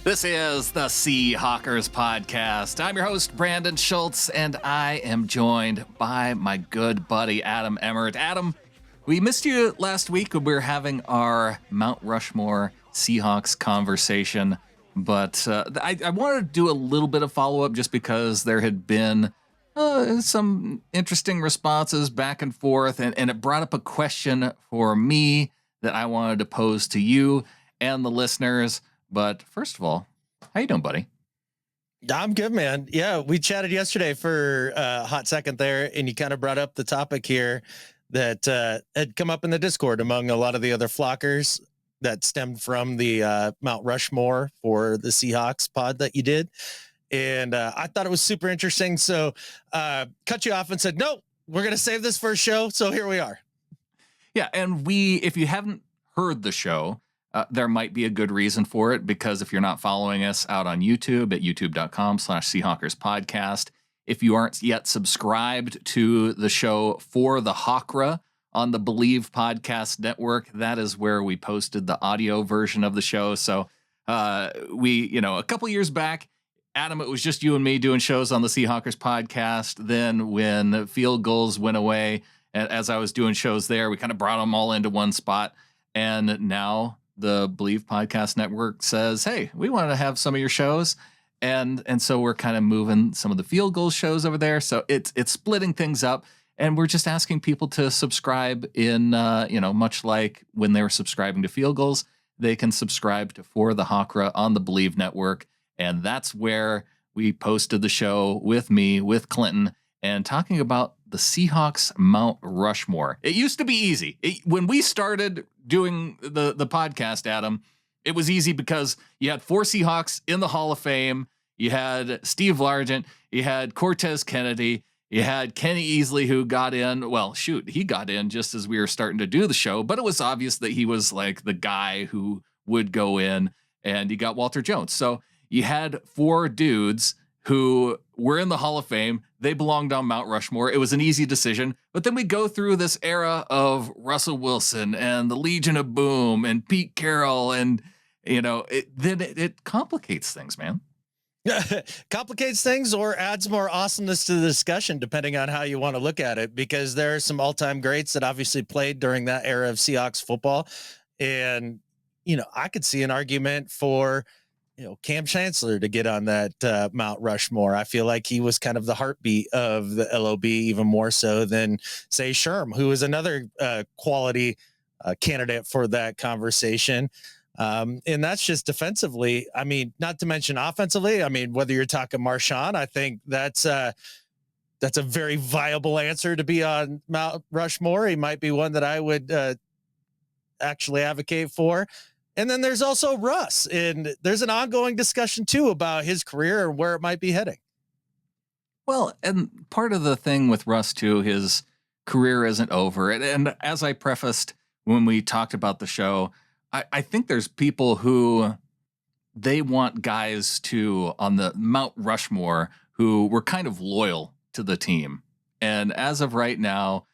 This is the Seahawkers podcast. I'm your host, Brandon Schultz, and I am joined by my good buddy, Adam Emmert. Adam, we missed you last week when we were having our Mount Rushmore Seahawks conversation, but I wanted to do a little bit of follow-up just because there had been some interesting responses back and forth, and it brought up a question for me that I wanted to pose to you and the listeners. But first of all, how you doing, buddy? I'm good, man. Yeah, we chatted yesterday for a hot second there, and you kind of brought up the topic here that had come up in the Discord among a lot of the other flockers that stemmed from the Mount Rushmore for the Seahawks pod that you did. And I thought it was super interesting. So cut you off and said, no, we're going to save this for a show. So here we are. Yeah, and if you haven't heard the show, there might be a good reason for it, because if you're not following us out on YouTube at youtube.com/Seahawkers podcast, if you aren't yet subscribed to the show For the Hawkra on the Believe Podcast Network, that is where we posted the audio version of the show. So a couple years back, Adam, it was just you and me doing shows on the Seahawkers podcast. Then when field goals went away, and as I was doing shows there, we kind of brought them all into one spot. And now the Believe Podcast Network says, hey, we want to have some of your shows. And so we're kind of moving some of the field goal shows over there. So it's splitting things up. And we're just asking people to subscribe in, much like when they were subscribing to field goals, they can subscribe to For the Hawkra on the Believe Network. And that's where we posted the show with me, with Clinton, and talking about the Seahawks Mount Rushmore. It used to be easy. When we started doing the podcast, Adam, it was easy because you had 4 Seahawks in the Hall of Fame. You had Steve Largent. You had Cortez Kennedy. You had Kenny Easley, who got in. Well, shoot, he got in just as we were starting to do the show, but it was obvious that he was like the guy who would go in, and you got Walter Jones. So you had 4 dudes who were in the Hall of Fame. They belonged on Mount Rushmore. It was an easy decision. But then we go through this era of Russell Wilson and the Legion of Boom and Pete Carroll, and it complicates things, man. Complicates things or adds more awesomeness to the discussion, depending on how you want to look at it, because there are some all-time greats that obviously played during that era of Seahawks football. And, I could see an argument for Cam Chancellor to get on that Mount Rushmore. I feel like he was kind of the heartbeat of the LOB, even more so than, say, Sherm, who is another quality candidate for that conversation. And that's just defensively. I mean, not to mention offensively. I mean, whether you're talking Marshawn, I think that's a very viable answer to be on Mount Rushmore. He might be one that I would actually advocate for. And then there's also Russ, and there's an ongoing discussion too about his career and where it might be heading. Well, and part of the thing with Russ too, his career isn't over. And as I prefaced when we talked about the show, I think there's people who they want guys on the Mount Rushmore who were kind of loyal to the team. And as of right now,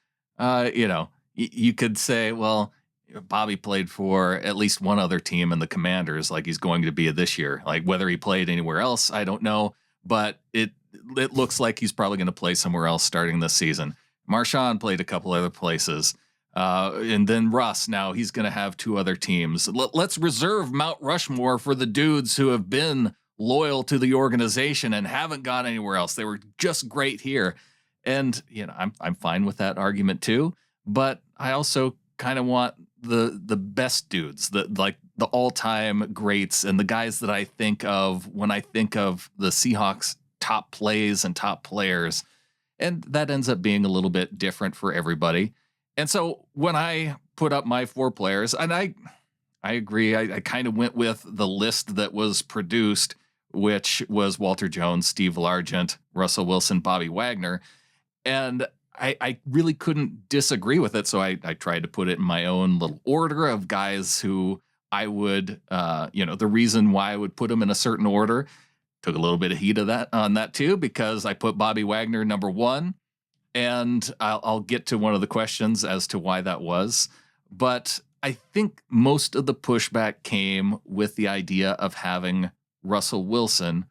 you could say, well, Bobby played for at least one other team in the Commanders, like he's going to be this year. Like whether he played anywhere else, I don't know, but it looks like he's probably going to play somewhere else starting this season. Marshawn played a couple other places. And then Russ, now he's going to have 2 other teams. Let's reserve Mount Rushmore for the dudes who have been loyal to the organization and haven't gone anywhere else. They were just great here. And, I'm fine with that argument too, but I also kind of want the best dudes, the all-time greats, and the guys that I think of when I think of the Seahawks top plays and top players. And that ends up being a little bit different for everybody. And so when I put up my 4 players, and I agree, I kind of went with the list that was produced, which was Walter Jones, Steve Largent, Russell Wilson, Bobby Wagner. And I really couldn't disagree with it. So I tried to put it in my own little order of guys who I would, the reason why I would put them in a certain order. Took a little bit of heat of that on that too, because I put Bobby Wagner number 1, and I'll get to one of the questions as to why that was. But I think most of the pushback came with the idea of having Russell Wilson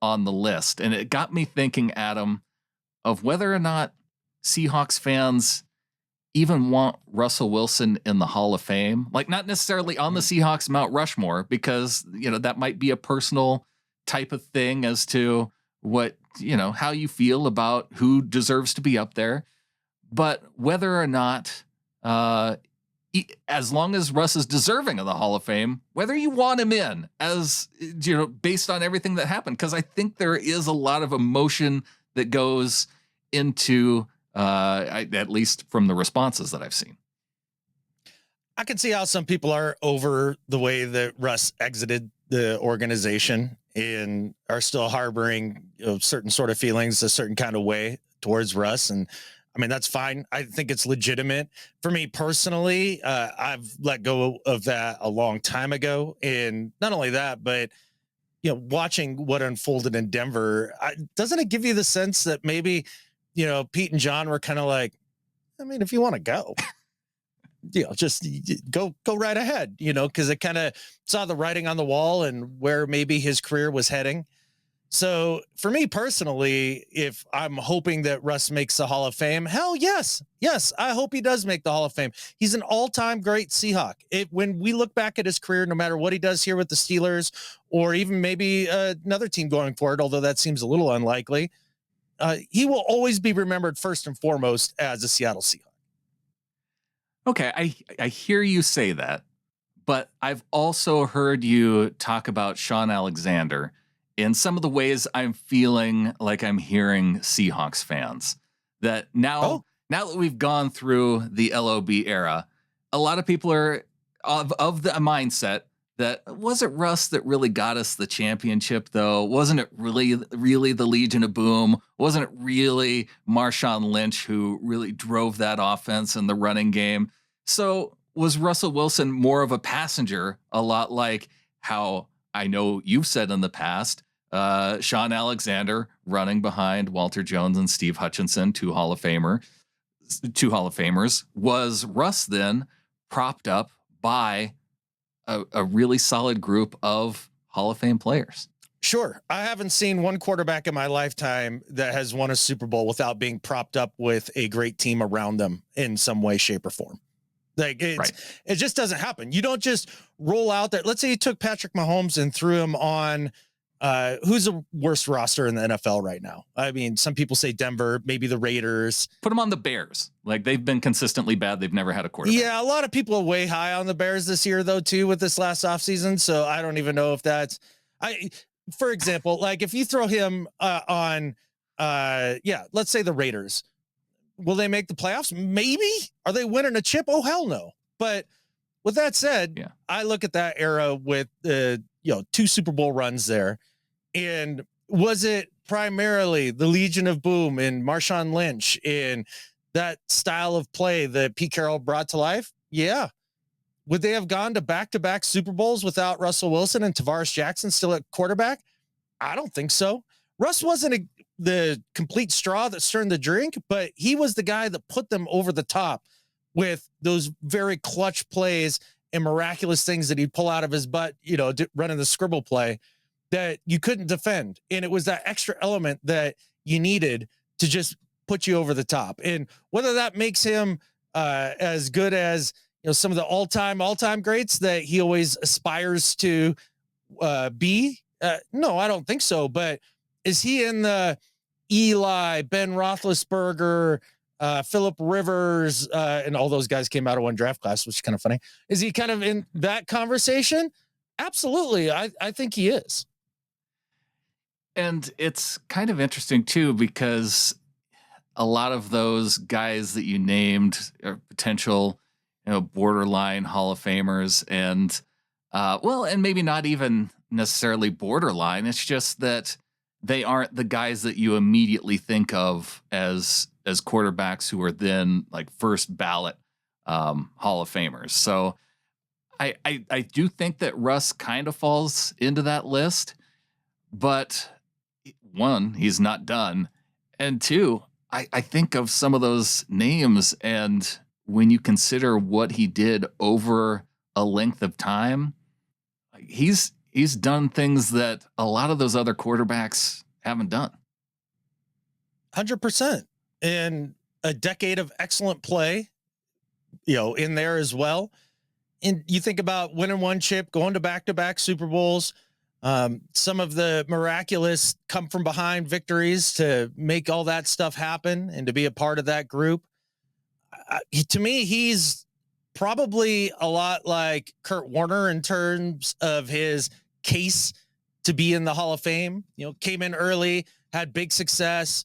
on the list. And it got me thinking, Adam, of whether or not Seahawks fans even want Russell Wilson in the Hall of Fame. Like, not necessarily on the Seahawks Mount Rushmore, because, that might be a personal type of thing as to what, how you feel about who deserves to be up there. But whether or not, as long as Russ is deserving of the Hall of Fame, whether you want him in, as based on everything that happened, because I think there is a lot of emotion that goes into, at least from the responses that I've seen. I can see how some people are over the way that Russ exited the organization and are still harboring certain sort of feelings, a certain kind of way towards Russ. And I mean, that's fine. I think it's legitimate. For me personally, I've let go of that a long time ago. And not only that, but, watching what unfolded in Denver, doesn't it give you the sense that maybe, Pete and John were kind of like, I mean, if you want to go, just go right ahead, because it kind of saw the writing on the wall and where maybe his career was heading. So for me personally, if I'm hoping that Russ makes the Hall of Fame, hell yes. Yes, I hope he does make the Hall of Fame. He's an all-time great Seahawk. When we look back at his career, no matter what he does here with the Steelers or even maybe another team going forward, although that seems a little unlikely, he will always be remembered first and foremost as a Seattle Seahawk. Okay, I hear you say that, but I've also heard you talk about Sean Alexander in some of the ways I'm feeling like I'm hearing Seahawks fans. That now that we've gone through the LOB era, a lot of people are of the mindset that, was it Russ that really got us the championship, though? Wasn't it really the Legion of Boom? Wasn't it really Marshawn Lynch who really drove that offense and the running game? So was Russell Wilson more of a passenger, a lot like how I know you've said in the past, Sean Alexander running behind Walter Jones and Steve Hutchinson, two Hall of Famers? Was Russ then propped up by a really solid group of Hall of Fame players? Sure. I haven't seen one quarterback in my lifetime that has won a Super Bowl without being propped up with a great team around them in some way, shape, or form. Like it just doesn't happen. You don't just roll out there. Let's say you took Patrick Mahomes and threw him on who's the worst roster in the NFL right now? I mean, some people say Denver, maybe the Raiders. Put him on the Bears. Like, they've been consistently bad. They've never had a quarterback. Yeah, a lot of people are way high on the Bears this year, though, too, with this last offseason. So I don't even know if that's for example, like if you throw him on let's say the Raiders. Will they make the playoffs? Maybe. Are they winning a chip? Oh, hell no. But with that said, I look at that era with two Super Bowl runs there. And was it primarily the Legion of Boom and Marshawn Lynch and that style of play that Pete Carroll brought to life? Yeah. Would they have gone to back-to-back Super Bowls without Russell Wilson and Tavares Jackson still at quarterback? I don't think so. Russ wasn't the complete straw that stirred the drink, but he was the guy that put them over the top with those very clutch plays and miraculous things that he'd pull out of his butt, running the scribble play that you couldn't defend. And it was that extra element that you needed to just put you over the top. And whether that makes him as good as some of the all-time greats that he always aspires to be, no, I don't think so. But is he in the Eli, Ben Roethlisberger, Phillip Rivers, and all those guys came out of one draft class, which is kind of funny. Is he kind of in that conversation? Absolutely. I think he is. And it's kind of interesting, too, because a lot of those guys that you named are potential, borderline Hall of Famers. And, and maybe not even necessarily borderline. It's just that they aren't the guys that you immediately think of as quarterbacks who are then like first ballot Hall of Famers. So I do think that Russ kind of falls into that list, but one, he's not done. And two, I think of some of those names, and when you consider what he did over a length of time, he's he's done things that a lot of those other quarterbacks haven't done. 100%. And a decade of excellent play, in there as well. And you think about winning one chip, going to back-to-back Super Bowls, some of the miraculous come from behind victories to make all that stuff happen and to be a part of that group. To me, he's probably a lot like Kurt Warner in terms of his case to be in the Hall of Fame. Came in early, had big success.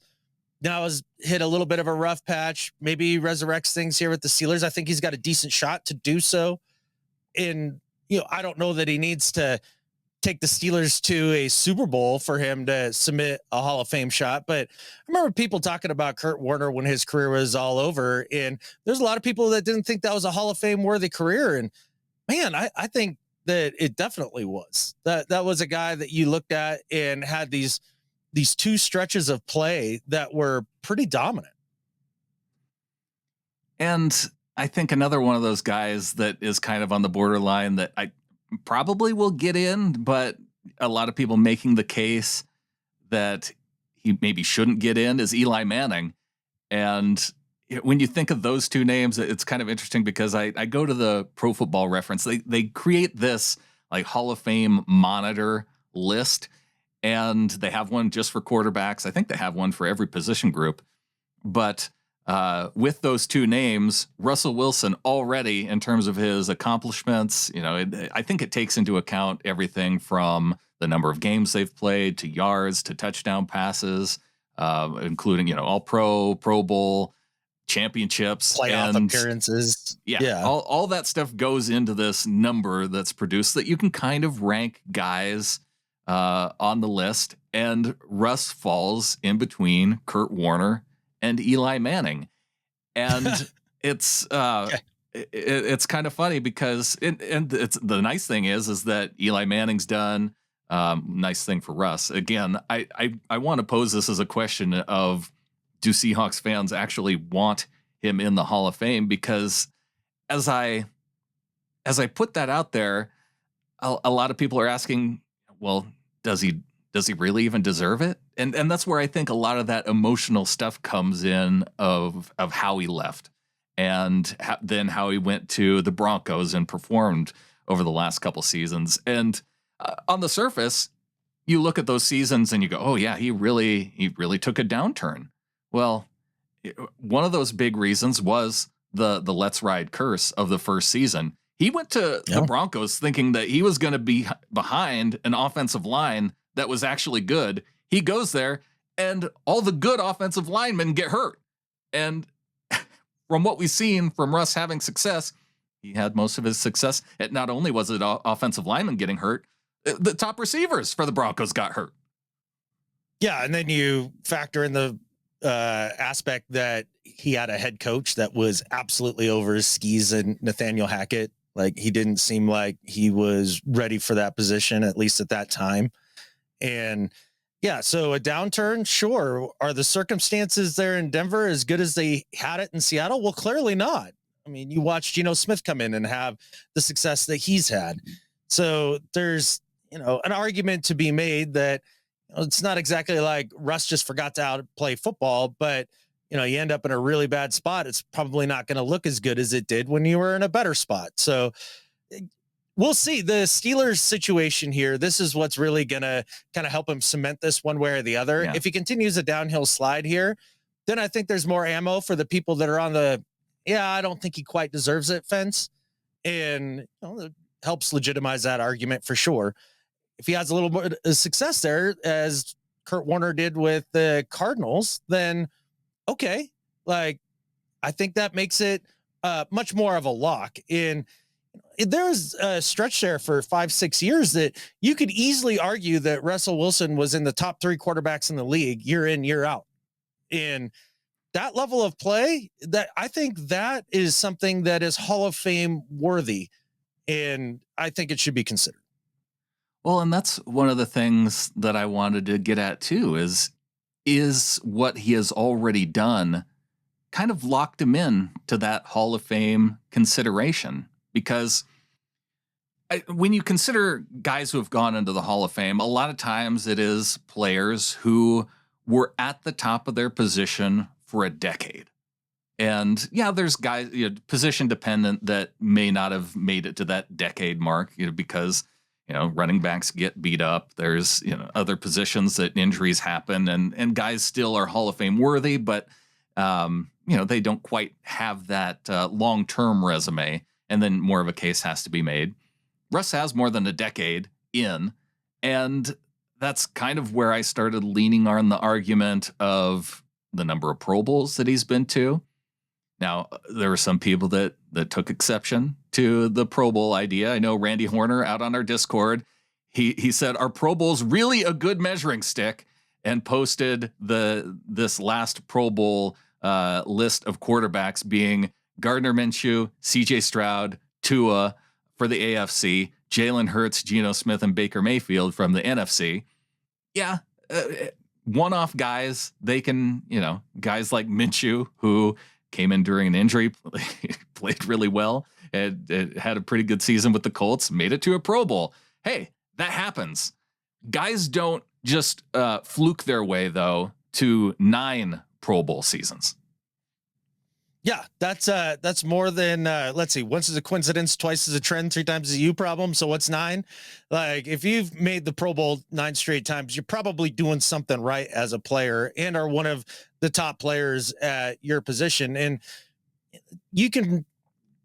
Now has hit a little bit of a rough patch. Maybe he resurrects things here with the Steelers. I think he's got a decent shot to do so. And, I don't know that he needs to take the Steelers to a Super Bowl for him to submit a Hall of Fame shot. But I remember people talking about Kurt Warner when his career was all over. And there's a lot of people that didn't think that was a Hall of Fame worthy career. And man, I think that it definitely was. That was a guy that you looked at and had these two stretches of play that were pretty dominant. And I think another one of those guys that is kind of on the borderline that I probably will get in, but a lot of people making the case that he maybe shouldn't get in is Eli Manning. And when you think of those two names, it's kind of interesting because I go to the Pro Football Reference. They create this like Hall of Fame monitor list, and they have one just for quarterbacks. I think they have one for every position group. But with those two names, Russell Wilson already, in terms of his accomplishments, I think it takes into account everything from the number of games they've played to yards to touchdown passes, including, All Pro, Pro Bowl, championships, playoff appearances. Yeah. All that stuff goes into this number that's produced that you can kind of rank guys on the list. And Russ falls in between Kurt Warner and Eli Manning. And it's it's kind of funny because it's the nice thing is that Eli Manning's done. Nice thing for Russ. Again, I want to pose this as a question of, do Seahawks fans actually want him in the Hall of Fame? Because as I put that out there, a lot of people are asking, well, does he really even deserve it? And that's where I think a lot of that emotional stuff comes in of how he left and then how he went to the Broncos and performed over the last couple seasons. And on the surface, you look at those seasons and you go, oh yeah, he really took a downturn. Well, one of those big reasons was the Let's Ride curse of the first season. He went to the Broncos thinking that he was going to be behind an offensive line that was actually good. He goes there and all the good offensive linemen get hurt. And from what we've seen from Russ having success, he had most of his success. Not only was it offensive linemen getting hurt, the top receivers for the Broncos got hurt. Yeah. And then you factor in the aspect that he had a head coach that was absolutely over his skis, and Nathaniel Hackett. Like, he didn't seem like he was ready for that position, at least at that time. And yeah, so a downturn, sure. Are the circumstances there in Denver as good as they had it in Seattle? Well, clearly not. I mean, you watched Geno Smith come in and have the success that he's had. So there's, an argument to be made that it's not exactly like Russ just forgot to outplay football, but you end up in a really bad spot. It's probably not going to look as good as it did when you were in a better spot. So we'll see. The Steelers situation here, this is what's really going to kind of help him cement this one way or the other. Yeah. If he continues a downhill slide here, then I think there's more ammo for the people that are on the, I don't think he quite deserves it fence. And it helps legitimize that argument for sure. If he has a little more success there, as Kurt Warner did with the Cardinals, then okay. Like, I think that makes it much more of a lock. In there's a stretch there for 5-6 years that you could easily argue that Russell Wilson was in the top 3 quarterbacks in the league year in, year out. And that level of play, that I think that is something that is Hall of Fame worthy. And I think it should be considered. Well, and that's one of the things that I wanted to get at too, is what he has already done kind of locked him in to that Hall of Fame consideration? Because when you consider guys who have gone into the Hall of Fame, a lot of times it is players who were at the top of their position for a decade. And yeah, there's guys, position dependent, that may not have made it to that decade mark, because, running backs get beat up. There's, other positions that injuries happen, and guys still are Hall of Fame worthy, but, they don't quite have that long-term resume. And then more of a case has to be made. Russ has more than a decade in, and that's kind of where I started leaning on the argument of the number of Pro Bowls that he's been to. Now, there were some people that took exception to the Pro Bowl idea. I know Randy Horner out on our Discord, he said, "Are Pro Bowls really a good measuring stick?" and posted this last Pro Bowl list of quarterbacks being Gardner Minshew, CJ Stroud, Tua for the AFC, Jalen Hurts, Geno Smith, and Baker Mayfield from the NFC. Yeah, one-off guys. They can, guys like Minshew, who came in during an injury, played really well, and had a pretty good season with the Colts, made it to a Pro Bowl. Hey, that happens. Guys don't just fluke their way, though, to 9 Pro Bowl seasons. Yeah, that's more than let's see. Once is a coincidence, twice is a trend, 3 times is a you problem. So what's 9? Like, if you've made the Pro Bowl 9 straight times, you're probably doing something right as a player and are one of the top players at your position. And you can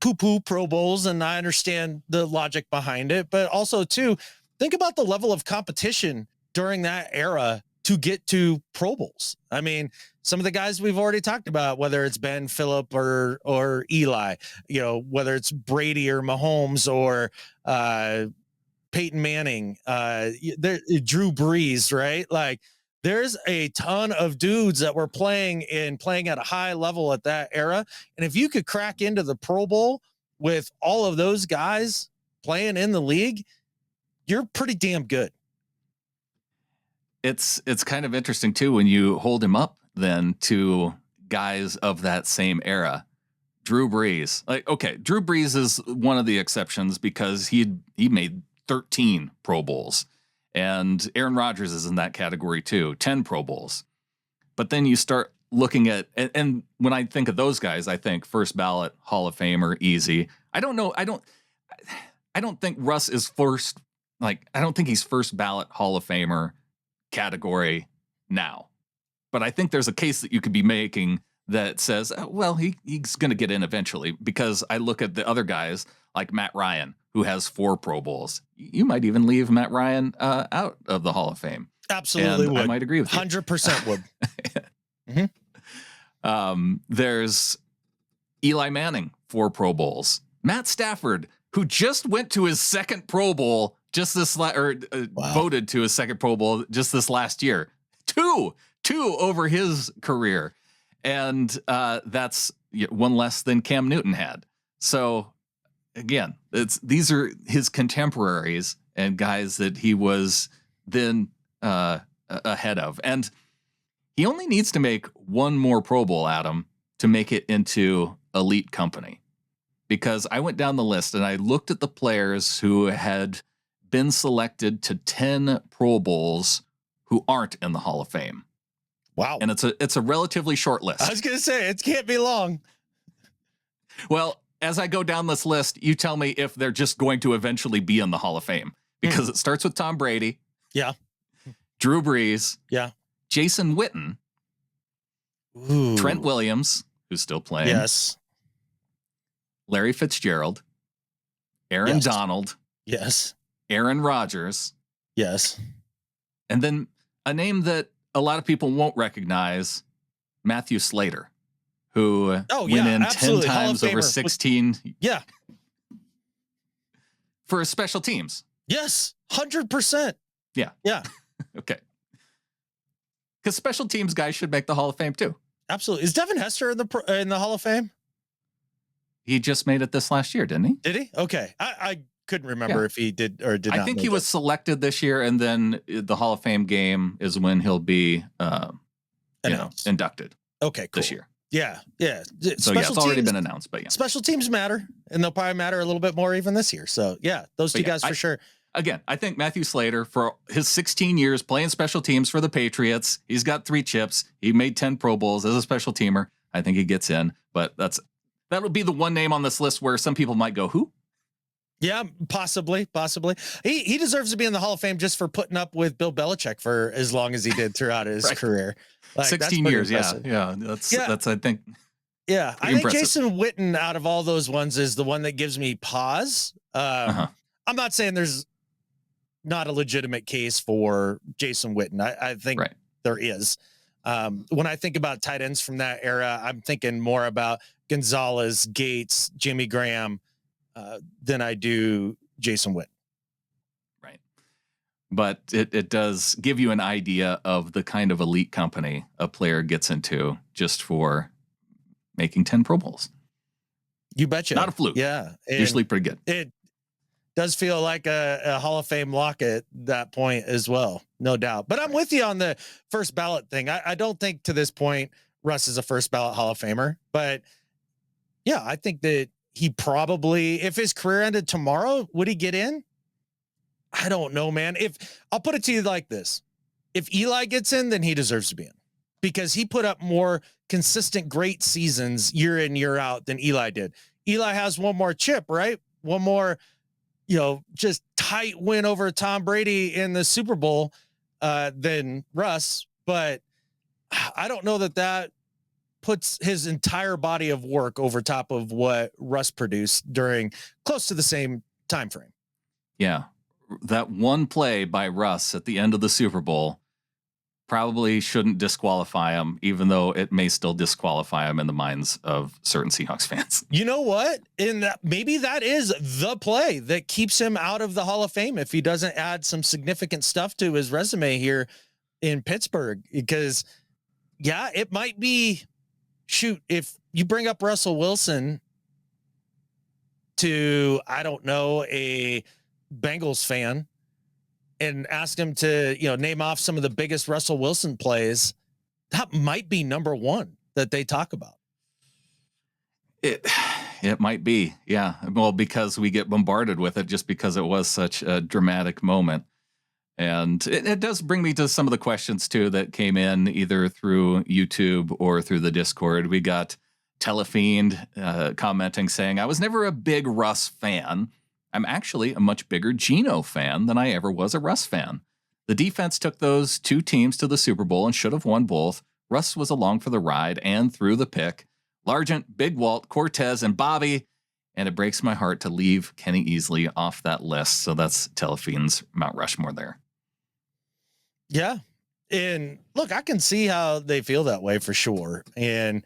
poo-poo Pro Bowls, and I understand the logic behind it, but also too, think about the level of competition during that era to get to Pro Bowls. I mean, some of the guys we've already talked about, whether it's Ben, Phillip, or Eli, whether it's Brady or Mahomes or Peyton Manning, Drew Brees, right? Like, there's a ton of dudes that were playing at a high level at that era. And if you could crack into the Pro Bowl with all of those guys playing in the league, you're pretty damn good. It's kind of interesting too when you hold him up then to guys of that same era. Drew Brees, Drew Brees is one of the exceptions because he made 13 Pro Bowls, and Aaron Rodgers is in that category too, 10 Pro Bowls. But then you start looking at, and when I think of those guys, I think first ballot Hall of Famer, easy. I don't know. I don't think Russ is first. I don't think he's first ballot Hall of Famer category now, but I think there's a case that you could be making that says, well, he's going to get in eventually, because I look at the other guys like Matt Ryan, who has 4 Pro Bowls. You might even leave Matt Ryan out of the Hall of Fame. Absolutely, would. I might agree with you. 100% would. Mm-hmm. There's Eli Manning, 4 Pro Bowls. Matt Stafford, who just went to his 2nd Pro Bowl voted to his 2nd Pro Bowl just this last year. Two over his career. And that's one less than Cam Newton had. So again, these are his contemporaries and guys that he was then ahead of. And he only needs to make 1 more Pro Bowl, Adam, to make it into elite company. Because I went down the list and I looked at the players who had been selected to 10 Pro Bowls who aren't in the Hall of Fame. Wow. And it's a relatively short list. I was going to say, it can't be long. Well, as I go down this list, you tell me if they're just going to eventually be in the Hall of Fame, because it starts with Tom Brady. Yeah. Drew Brees. Yeah. Jason Witten. Ooh. Trent Williams, who's still playing. Yes. Larry Fitzgerald. Aaron Donald. Yes. Aaron Rodgers. Yes. And then a name that a lot of people won't recognize, Matthew Slater, who went in absolutely. 10 times over 16. Yeah. For his special teams. Yes. 100%. Yeah. Yeah. Okay. Because special teams guys should make the Hall of Fame too. Absolutely. Is Devin Hester in the Hall of Fame? He just made it this last year, didn't he? Did he? Okay. I couldn't remember if he did or did not. I think he was selected this year, and then the Hall of Fame game is when he'll be inducted. Okay, cool. This year. Yeah. So yeah, it's already been announced, but yeah. Special teams matter, and they'll probably matter a little bit more even this year. So yeah, those two guys for sure. Again, I think Matthew Slater, for his 16 years playing special teams for the Patriots, he's got 3 chips. He made 10 Pro Bowls as a special teamer. I think he gets in, but that would be the one name on this list where some people might go, who? Yeah, possibly. He deserves to be in the Hall of Fame just for putting up with Bill Belichick for as long as he did throughout his career. Like, 16 years, yeah. That's I think. Yeah, I think impressive. Jason Witten out of all those ones is the one that gives me pause. I'm not saying there's not a legitimate case for Jason Witten. I think there is. When I think about tight ends from that era, I'm thinking more about Gonzalez, Gates, Jimmy Graham than I do Jason Witten. Right. But it does give you an idea of the kind of elite company a player gets into just for making 10 Pro Bowls. You betcha. Not a fluke. Yeah. Usually pretty good. It does feel like a Hall of Fame lock at that point as well. No doubt. But I'm with you on the first ballot thing. I don't think to this point Russ is a first ballot Hall of Famer. But yeah, I think that he probably, if his career ended tomorrow, would he get in? I don't know, man. I'll put it to you like this. If Eli gets in, then he deserves to be in, because he put up more consistent great seasons year in, year out than Eli did. Eli has one more chip, right? One more, just tight win over Tom Brady in the Super Bowl than Russ. But I don't know that puts his entire body of work over top of what Russ produced during close to the same time frame. Yeah. That one play by Russ at the end of the Super Bowl probably shouldn't disqualify him, even though it may still disqualify him in the minds of certain Seahawks fans. You know what? Maybe that is the play that keeps him out of the Hall of Fame if he doesn't add some significant stuff to his resume here in Pittsburgh. Because, yeah, it might be, shoot, if you bring up Russell Wilson to, I don't know, a Bengals fan and ask him to, name off some of the biggest Russell Wilson plays, that might be number one that they talk about. It might be. Yeah. Well, because we get bombarded with it just because it was such a dramatic moment. And it does bring me to some of the questions too that came in either through YouTube or through the Discord. We got Telefiend commenting saying, I was never a big Russ fan. I'm actually a much bigger Geno fan than I ever was a Russ fan. The defense took those 2 teams to the Super Bowl and should have won both. Russ was along for the ride and threw the pick. Largent, Big Walt, Cortez, and Bobby. And it breaks my heart to leave Kenny Easley off that list. So that's Telefiend's Mount Rushmore there. Yeah. And look, I can see how they feel that way for sure. And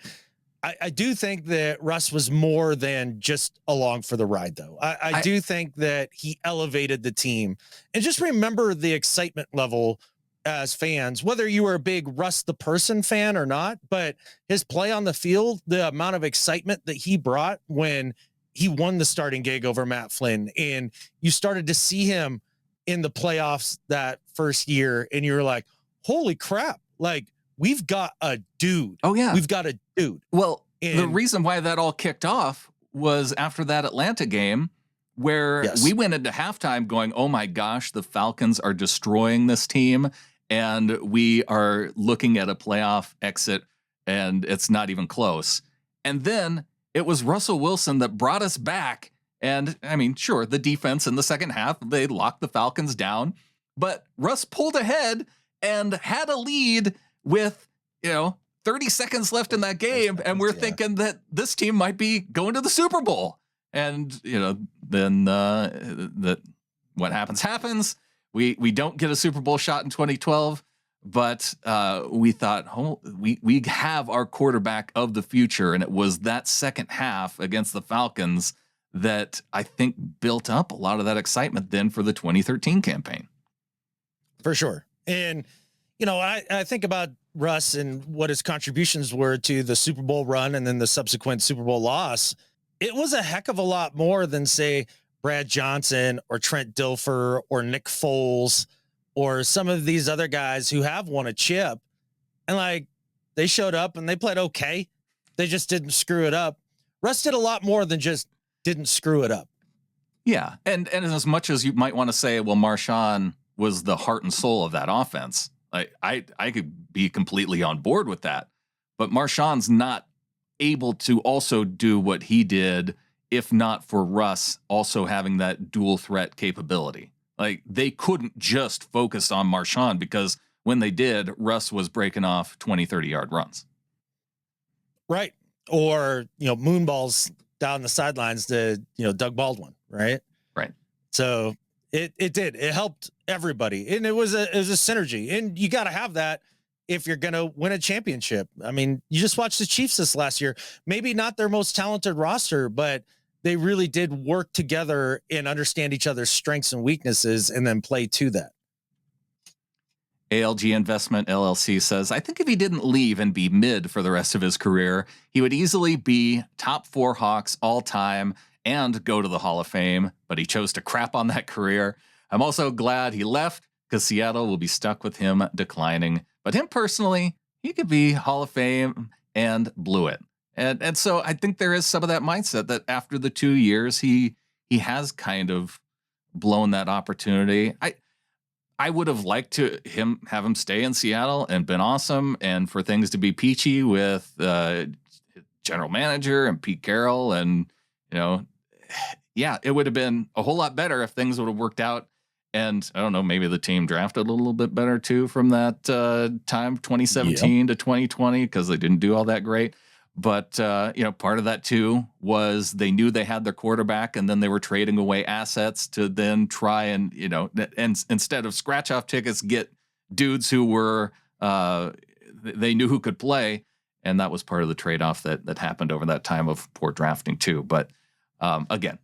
I do think that Russ was more than just along for the ride, though. I do think that he elevated the team. And just remember the excitement level as fans, whether you were a big Russ the person fan or not, but his play on the field, the amount of excitement that he brought when he won the starting gig over Matt Flynn, and you started to see him in the playoffs that first year, and you're like, holy crap, like, we've got a dude. Oh, yeah. We've got a dude. Well, the reason why that all kicked off was after that Atlanta game where we went into halftime going, oh, my gosh, the Falcons are destroying this team. And we are looking at a playoff exit and it's not even close. And then it was Russell Wilson that brought us back. And I mean, sure, the defense in the second half, they locked the Falcons down. But Russ pulled ahead and had a lead with, 30 seconds left in that game. And we're thinking that this team might be going to the Super Bowl. And, then that what happens. We don't get a Super Bowl shot in 2012, but we thought, we have our quarterback of the future. And it was that second half against the Falcons that I think built up a lot of that excitement then for the 2013 campaign. For sure. And, I think about Russ and what his contributions were to the Super Bowl run and then the subsequent Super Bowl loss. It was a heck of a lot more than, say, Brad Johnson or Trent Dilfer or Nick Foles or some of these other guys who have won a chip. And they showed up and they played okay. They just didn't screw it up. Russ did a lot more than just didn't screw it up. Yeah. And as much as you might want to say, well, Marshawn was the heart and soul of that offense, I could be completely on board with that. But Marshawn's not able to also do what he did if not for Russ also having that dual threat capability. Like, they couldn't just focus on Marshawn, because when they did, Russ was breaking off 20, 30-yard runs. Right. Or, moonballs down the sidelines to, Doug Baldwin. Right. Right. So it helped everybody. And it was a synergy. And you got to have that if you're going to win a championship. I mean, you just watched the Chiefs this last year, maybe not their most talented roster, but they really did work together and understand each other's strengths and weaknesses and then play to that. ALG Investment LLC says, I think if he didn't leave and be mid for the rest of his career, he would easily be top 4 Hawks all time and go to the Hall of Fame, but he chose to crap on that career. I'm also glad he left, because Seattle will be stuck with him declining. But him personally, he could be Hall of Fame and blew it. And so I think there is some of that mindset that after the 2 years, he has kind of blown that opportunity. I would have liked to have him stay in Seattle and been awesome, and for things to be peachy with general manager and Pete Carroll, and it would have been a whole lot better if things would have worked out. And I don't know, maybe the team drafted a little bit better too from that time, 2017 to 2020, because they didn't do all that great. But, part of that too was they knew they had their quarterback, and then they were trading away assets to then try and, and instead of scratch off tickets, get dudes who were, they knew who could play. And that was part of the trade-off that happened over that time of poor drafting too. But again,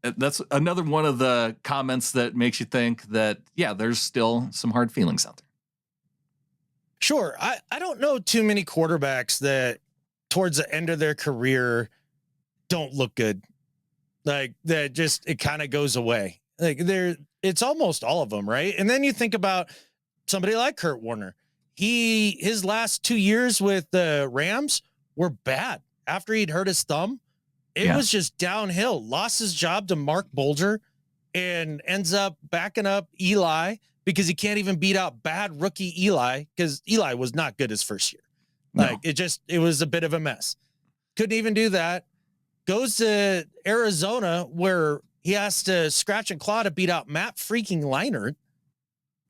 that's another one of the comments that makes you think that, yeah, there's still some hard feelings out there. Sure. I don't know too many quarterbacks that towards the end of their career don't look good. Like, that just, it kind of goes away. Like, it's almost all of them, right? And then you think about somebody like Kurt Warner. His last 2 years with the Rams were bad. After he'd hurt his thumb, it was just downhill. Lost his job to Mark Bolger and ends up backing up Eli because he can't even beat out bad rookie Eli, because Eli was not good his first year. Like, it was a bit of a mess. Couldn't even do that. Goes to Arizona, where he has to scratch and claw to beat out Matt freaking Leinart,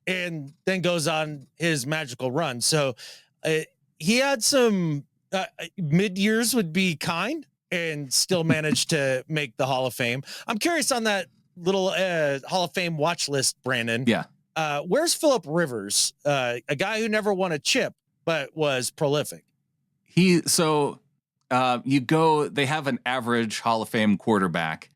and then goes on his magical run. So he had some mid-years would be kind, and still managed to make the Hall of Fame. I'm curious on that little Hall of Fame watch list, Brandon. Yeah. Where's Phillip Rivers? A guy who never won a chip, but was prolific. They have an average Hall of Fame quarterback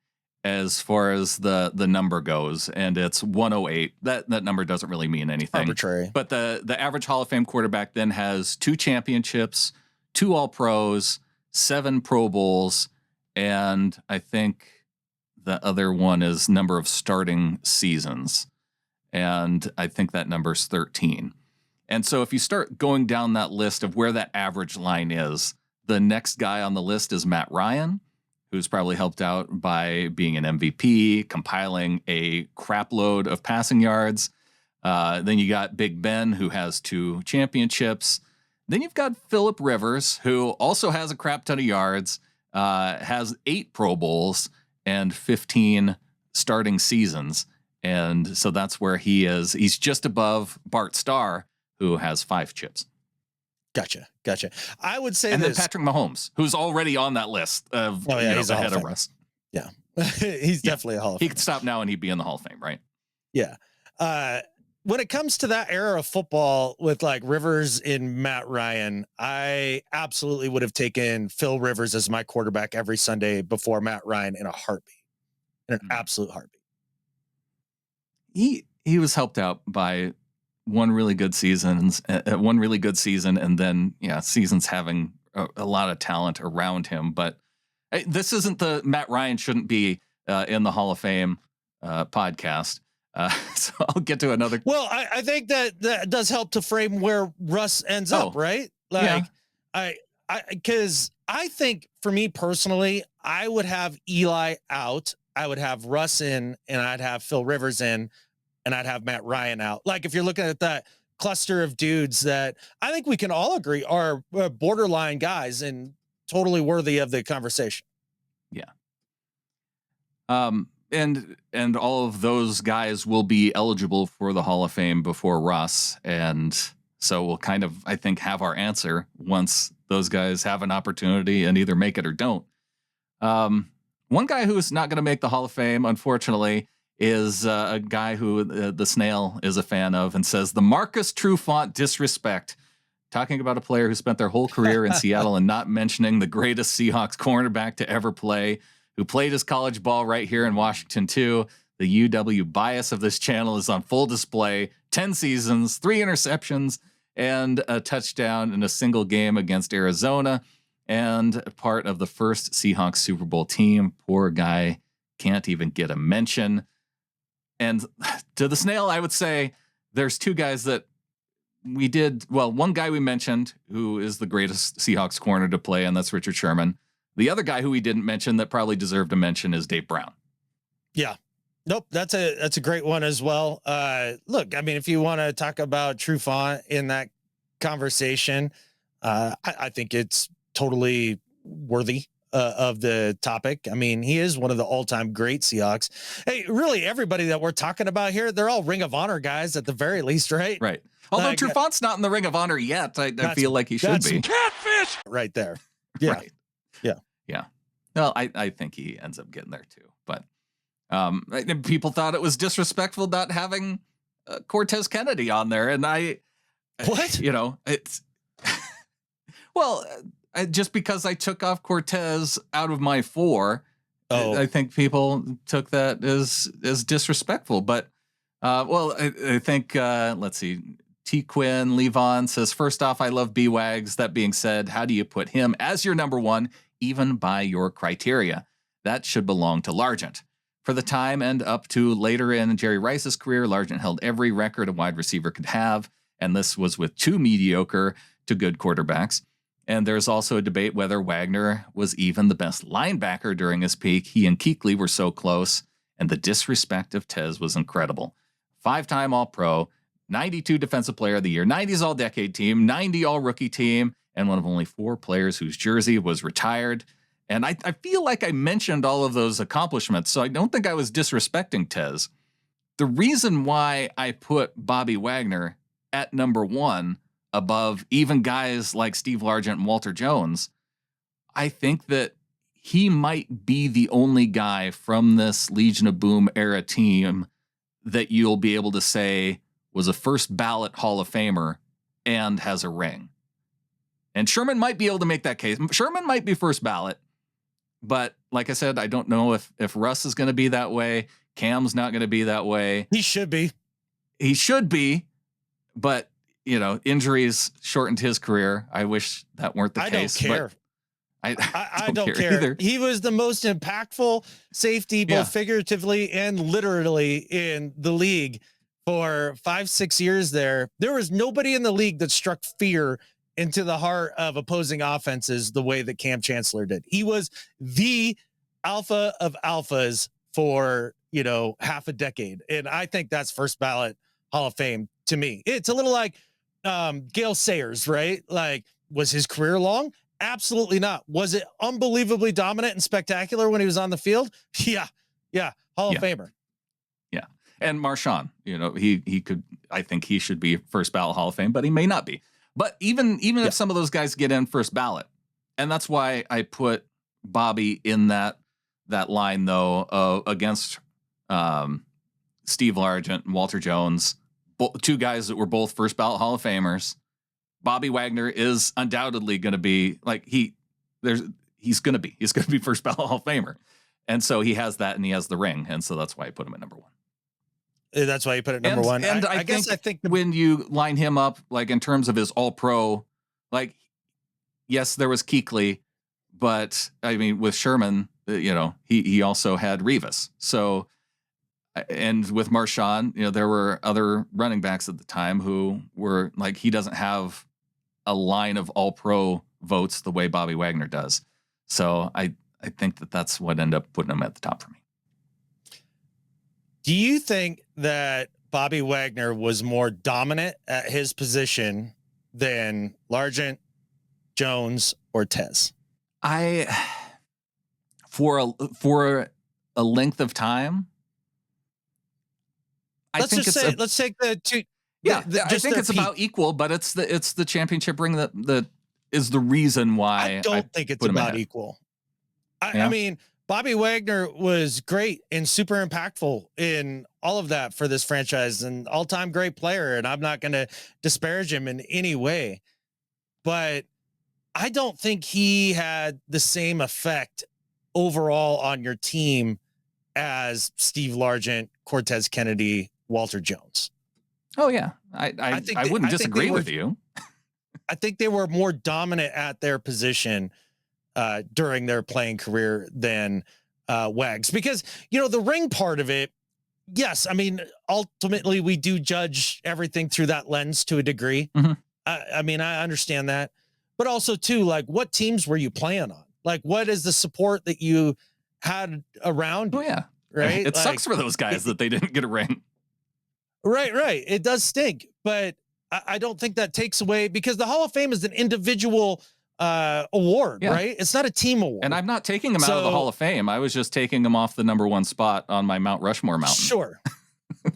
as far as the number goes, and it's 108. That number doesn't really mean anything. Arbitrary. But the average Hall of Fame quarterback then has 2 championships, 2 All-Pros, 7 Pro Bowls, and I think the other one is number of starting seasons. And I think that number's 13. And so if you start going down that list of where that average line is, the next guy on the list is Matt Ryan, who's probably helped out by being an MVP, compiling a crap load of passing yards. Then you got Big Ben, who has 2 championships. Then you've got Phillip Rivers, who also has a crap ton of yards, has 8 Pro Bowls and 15 starting seasons. And so that's where he is. He's just above Bart Starr, who has 5 chips. Gotcha. I would say, and then Patrick Mahomes, who's already on that list of he's ahead of Russ. Yeah, he's definitely a Hall of Fame. He could stop now and he'd be in the Hall of Fame, right? Yeah. When it comes to that era of football with like Rivers and Matt Ryan, I absolutely would have taken Phil Rivers as my quarterback every Sunday before Matt Ryan in a heartbeat, in an absolute heartbeat. He was helped out by one really good season, and then seasons having a lot of talent around him. But this isn't the Matt Ryan shouldn't be in the Hall of Fame podcast. So I'll get to another. Well, I think that does help to frame where Russ ends up, right? Like, Because I think for me personally, I would have Eli out. I would have Russ in, and I'd have Phil Rivers in, and I'd have Matt Ryan out. Like if you're looking at that cluster of dudes that I think we can all agree are borderline guys and totally worthy of the conversation. Yeah. And all of those guys will be eligible for the Hall of Fame before Russ. And so we'll kind of, I think, have our answer once those guys have an opportunity and either make it or don't. One guy who's not going to make the Hall of Fame, unfortunately, is a guy who the Snail is a fan of and says the Marcus Trufant disrespect. Talking about a player who spent their whole career in Seattle and not mentioning the greatest Seahawks cornerback to ever play, who played his college ball right here in Washington too. The UW bias of this channel is on full display. 10 seasons, 3 interceptions, and a touchdown in a single game against Arizona, and part of the first Seahawks Super Bowl team. Poor guy can't even get a mention. And to the Snail, I would say there's 2 guys that we did. Well, one guy we mentioned who is the greatest Seahawks corner to play, and that's Richard Sherman. The other guy who we didn't mention that probably deserved a mention is Dave Brown. Yeah. Nope. That's a great one as well. Look, I mean, if you want to talk about Trufant in that conversation, I think it's totally worthy of the topic. I mean, he is one of the all-time great Seahawks. Hey, really, everybody that we're talking about here, they're all Ring of Honor guys at the very least, right? Right. Although Trufant's not in the Ring of Honor yet, I feel like he should be. Catfish right there. Yeah. Right. Yeah. Well, I think he ends up getting there too. But people thought it was disrespectful not having Cortez Kennedy on there, and what? It's well, just because I took off Cortez out of my 4, I think people took that as disrespectful. But I think let's see. T. Quinn Levon says, first off, I love B-Wags. That being said, how do you put him as your number 1, even by your criteria? That should belong to Largent. For the time and up to later in Jerry Rice's career, Largent held every record a wide receiver could have, and this was with 2 mediocre to good quarterbacks. And there's also a debate whether Wagner was even the best linebacker during his peak. He and Kuechly were so close, and the disrespect of Tez was incredible. 5-time All-Pro, 92 Defensive Player of the Year, 90s All-Decade Team, 90 All-Rookie Team, and one of only 4 players whose jersey was retired. And I feel like I mentioned all of those accomplishments, so I don't think I was disrespecting Tez. The reason why I put Bobby Wagner at number 1 above even guys like Steve Largent and Walter Jones, I think that he might be the only guy from this Legion of Boom era team that you'll be able to say was a first ballot Hall of Famer and has a ring. And Sherman might be able to make that case. Sherman might be first ballot, but like I said, I don't know if Russ is going to be that way. Cam's not going to be that way. He should be. He should be, but injuries shortened his career. I wish that weren't the case. I don't care. I don't care either. He was the most impactful safety, both figuratively and literally, in the league for 5-6 years there. There was nobody in the league that struck fear into the heart of opposing offenses the way that Cam Chancellor did. He was the alpha of alphas for, half a decade. And I think that's first ballot Hall of Fame to me. It's a little like Gale Sayers, right? Like, was his career long? Absolutely not. Was it unbelievably dominant and spectacular when he was on the field? Yeah. Hall of Famer. Yeah. And Marshawn, he could, I think he should be first ballot Hall of Fame, but he may not be. But even if some of those guys get in first ballot, and that's why I put Bobby in that line though, against Steve Largent and Walter Jones, 2 guys that were both first ballot Hall of Famers. Bobby Wagner is undoubtedly going to be he's going to be first ballot Hall of Famer. And so he has that, and he has the ring. And so that's why I put him at number 1. That's why you put it number 1. And I think when you line him up, like in terms of his All-Pro, like, yes, there was Kuechly, but I mean, with Sherman, he also had Revis. So, and with Marshawn, there were other running backs at the time who were like, he doesn't have a line of All-Pro votes the way Bobby Wagner does. So I think that's what ended up putting him at the top for me. Do you think that Bobby Wagner was more dominant at his position than Largent, Jones, or Tez? For a length of time, let's take the two. Yeah, I think it's about equal, but it's the championship ring that is the reason why I don't think it's about equal. I mean, Bobby Wagner was great and super impactful in all of that for this franchise, and all-time great player, and I'm not going to disparage him in any way. But I don't think he had the same effect overall on your team as Steve Largent, Cortez Kennedy, Walter Jones. Oh, yeah. I wouldn't disagree with you. I think they were more dominant at their position during their playing career than Wags, because, the ring part of it. Yes. I mean, ultimately we do judge everything through that lens to a degree. Mm-hmm. I mean, I understand that, but also too, like, what teams were you playing on? Like, what is the support that you had around you? Oh, yeah. Right. It sucks for those guys that they didn't get a ring. Right. It does stink, but I don't think that takes away, because the Hall of Fame is an individual award, right? It's not a team award. And I'm not taking him out of the Hall of Fame. I was just taking him off the number one spot on my Mount Rushmore mountain. Sure.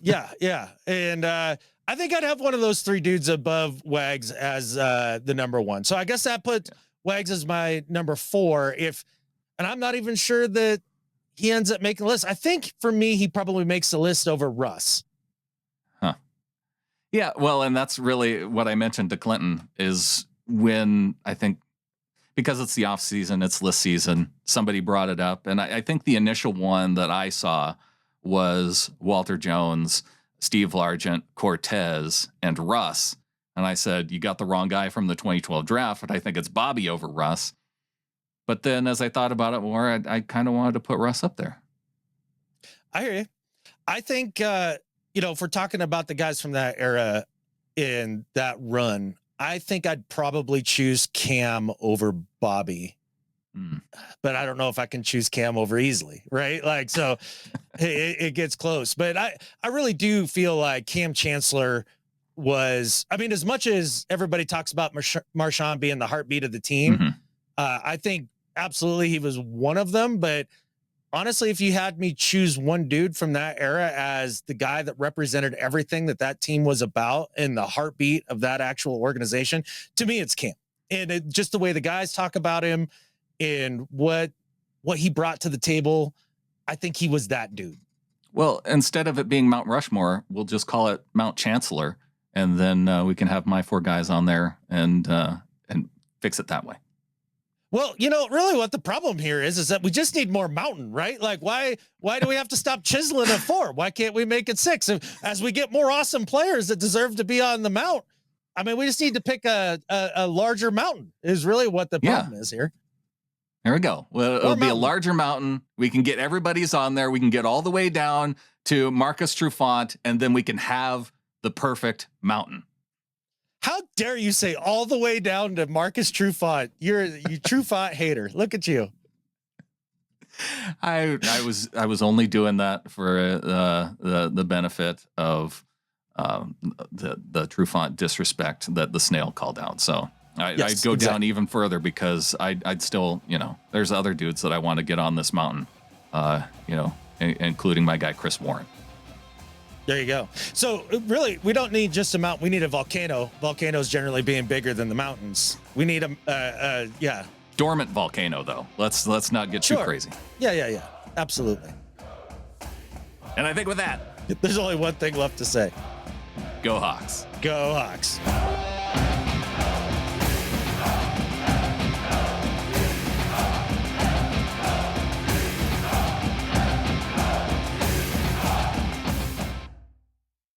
Yeah. And I think I'd have one of those three dudes above Wags as the number one. So I guess that put Wags as my number 4. And I'm not even sure that he ends up making the list. I think for me, he probably makes the list over Russ. Yeah, well, and that's really what I mentioned to Clinton, is when I think, because it's the off season, it's list season, somebody brought it up. And I think the initial one that I saw was Walter Jones, Steve Largent, Cortez, and Russ. And I said, you got the wrong guy from the 2012 draft, but I think it's Bobby over Russ. But then as I thought about it more, I kind of wanted to put Russ up there. I hear you. I think, if we're talking about the guys from that era in that run, I think I'd probably choose Cam over Bobby. But I don't know if I can choose Cam over easily, right? Like, so it gets close. But I really do feel like Cam Chancellor was, I mean, as much as everybody talks about Marshawn being the heartbeat of the team, I think absolutely he was one of them. But honestly, if you had me choose one dude from that era as the guy that represented everything that team was about and the heartbeat of that actual organization, to me, it's Cam. And just the way the guys talk about him and what he brought to the table, I think he was that dude. Well, instead of it being Mount Rushmore, we'll just call it Mount Chancellor, and then we can have my 4 guys on there and fix it that way. Well, really what the problem here is that we just need more mountain, right? Like, why do we have to stop chiseling at 4? Why can't we make it 6? As we get more awesome players that deserve to be on the mount, I mean, we just need to pick a larger mountain is really what the problem is here. There we go. Well, it'll be a larger mountain. We can get everybody's on there. We can get all the way down to Marcus Trufant, and then we can have the perfect mountain. How dare you say all the way down to Marcus Trufant? You Trufant hater. Look at you. I was only doing that for the benefit of the Trufant disrespect that the snail called out. So I'd go down even further, because I'd still, there's other dudes that I want to get on this mountain, including my guy Chris Warren. There you go. So really, we don't need just a mountain. We need a volcano. Volcanoes generally being bigger than the mountains. We need a dormant volcano, though. Let's not get too crazy. Yeah. Absolutely. And I think with that, there's only one thing left to say. Go Hawks. Go Hawks.